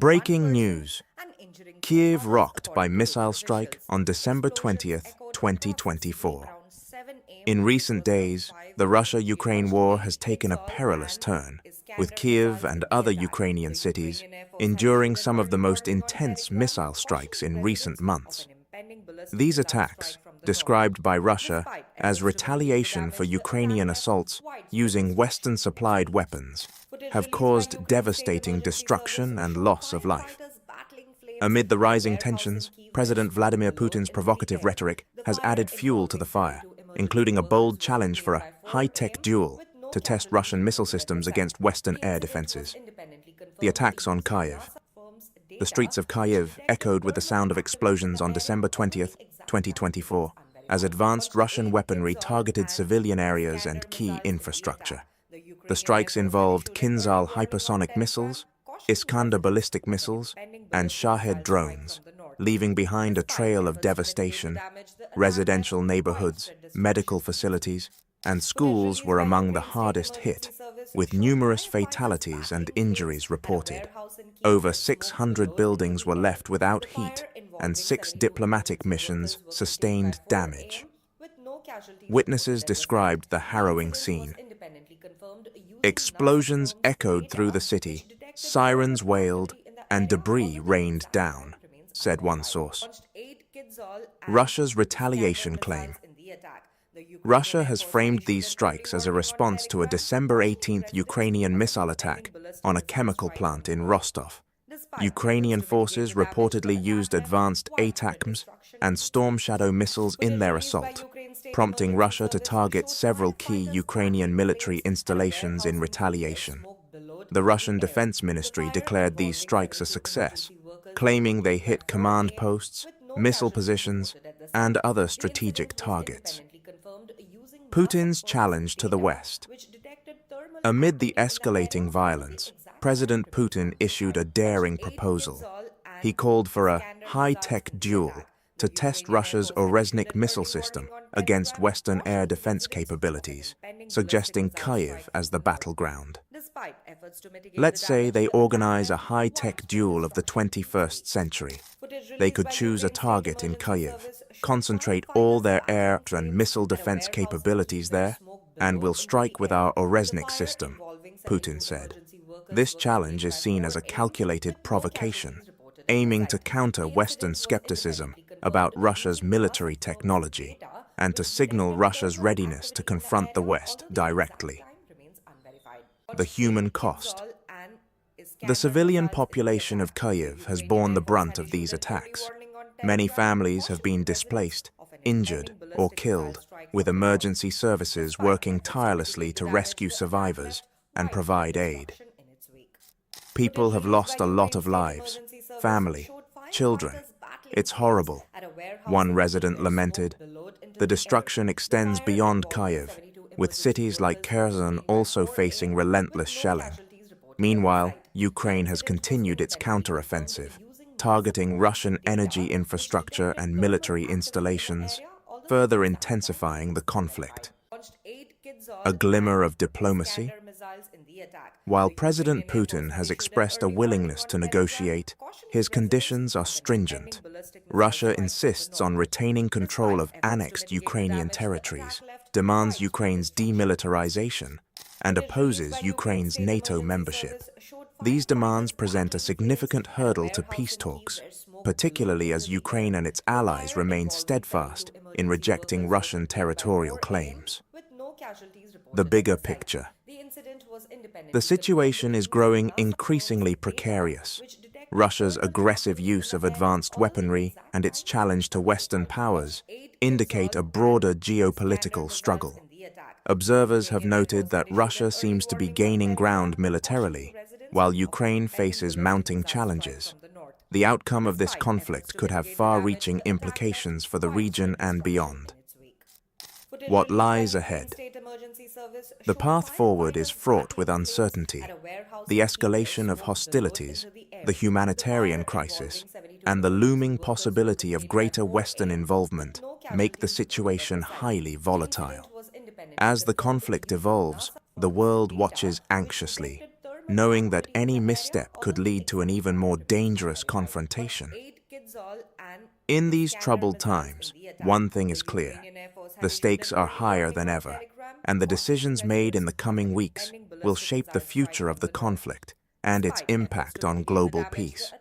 Breaking news. Kyiv rocked by missile strike on December 20th, 2024. In recent days, the Russia-Ukraine war has taken a perilous turn, with Kyiv and other Ukrainian cities enduring some of the most intense missile strikes in recent months. These attacks, described by Russia as retaliation for Ukrainian assaults using Western-supplied weapons, have caused devastating destruction and loss of life. Amid the rising tensions, President Vladimir Putin's provocative rhetoric has added fuel to the fire, including a bold challenge for a high-tech duel to test Russian missile systems against Western air defenses. The attacks on Kyiv. The streets of Kyiv echoed with the sound of explosions on December 20th, 2024, as advanced Russian weaponry targeted civilian areas and key infrastructure. The strikes involved Kinzhal hypersonic missiles, Iskander ballistic missiles, and Shahed drones, leaving behind a trail of devastation. Residential neighborhoods, medical facilities, and schools were among the hardest hit, with numerous fatalities and injuries reported. Over 600 buildings were left without heat, and 6 diplomatic missions sustained damage. Witnesses described the harrowing scene. Explosions echoed through the city, sirens wailed, and debris rained down, said one source. Russia's retaliation claim. Russia has framed these strikes as a response to a December 18th Ukrainian missile attack on a chemical plant in Rostov. Ukrainian forces reportedly used advanced ATACMS and Storm Shadow missiles in their assault, prompting Russia to target several key Ukrainian military installations in retaliation. The Russian Defense Ministry declared these strikes a success, claiming they hit command posts, missile positions, and other strategic targets. Putin's challenge to the West. Amid the escalating violence, President Putin issued a daring proposal. He called for a high-tech duel to test Russia's Orezhnik missile system against Western air defense capabilities, suggesting Kyiv as the battleground. Let's say they organize a high-tech duel of the 21st century. They could choose a target in Kyiv, concentrate all their air and missile defense capabilities there, and will strike with our Orezhnik system, Putin said. This challenge is seen as a calculated provocation, aiming to counter Western skepticism about Russia's military technology and to signal Russia's readiness to confront the West directly. The human cost. The civilian population of Kyiv has borne the brunt of these attacks. Many families have been displaced, injured, or killed, with emergency services working tirelessly to rescue survivors and provide aid. People have lost a lot of lives, family, children. It's horrible, one resident lamented. The destruction extends beyond Kyiv, with cities like Kherson also facing relentless shelling. Meanwhile, Ukraine has continued its counteroffensive, targeting Russian energy infrastructure and military installations, further intensifying the conflict. A glimmer of diplomacy? While President Putin has expressed a willingness to negotiate, his conditions are stringent. Russia insists on retaining control of annexed Ukrainian territories, demands Ukraine's demilitarization, and opposes Ukraine's NATO membership. These demands present a significant hurdle to peace talks, particularly as Ukraine and its allies remain steadfast in rejecting Russian territorial claims. The bigger picture. The situation is growing increasingly precarious. Russia's aggressive use of advanced weaponry and its challenge to Western powers indicate a broader geopolitical struggle. Observers have noted that Russia seems to be gaining ground militarily, while Ukraine faces mounting challenges. The outcome of this conflict could have far-reaching implications for the region and beyond. What lies ahead? The path forward is fraught with uncertainty. The escalation of hostilities, the humanitarian crisis, and the looming possibility of greater Western involvement make the situation highly volatile. As the conflict evolves, the world watches anxiously. knowing that any misstep could lead to an even more dangerous confrontation. In these troubled times, one thing is clear. The stakes are higher than ever, and the decisions made in the coming weeks will shape the future of the conflict and its impact on global peace.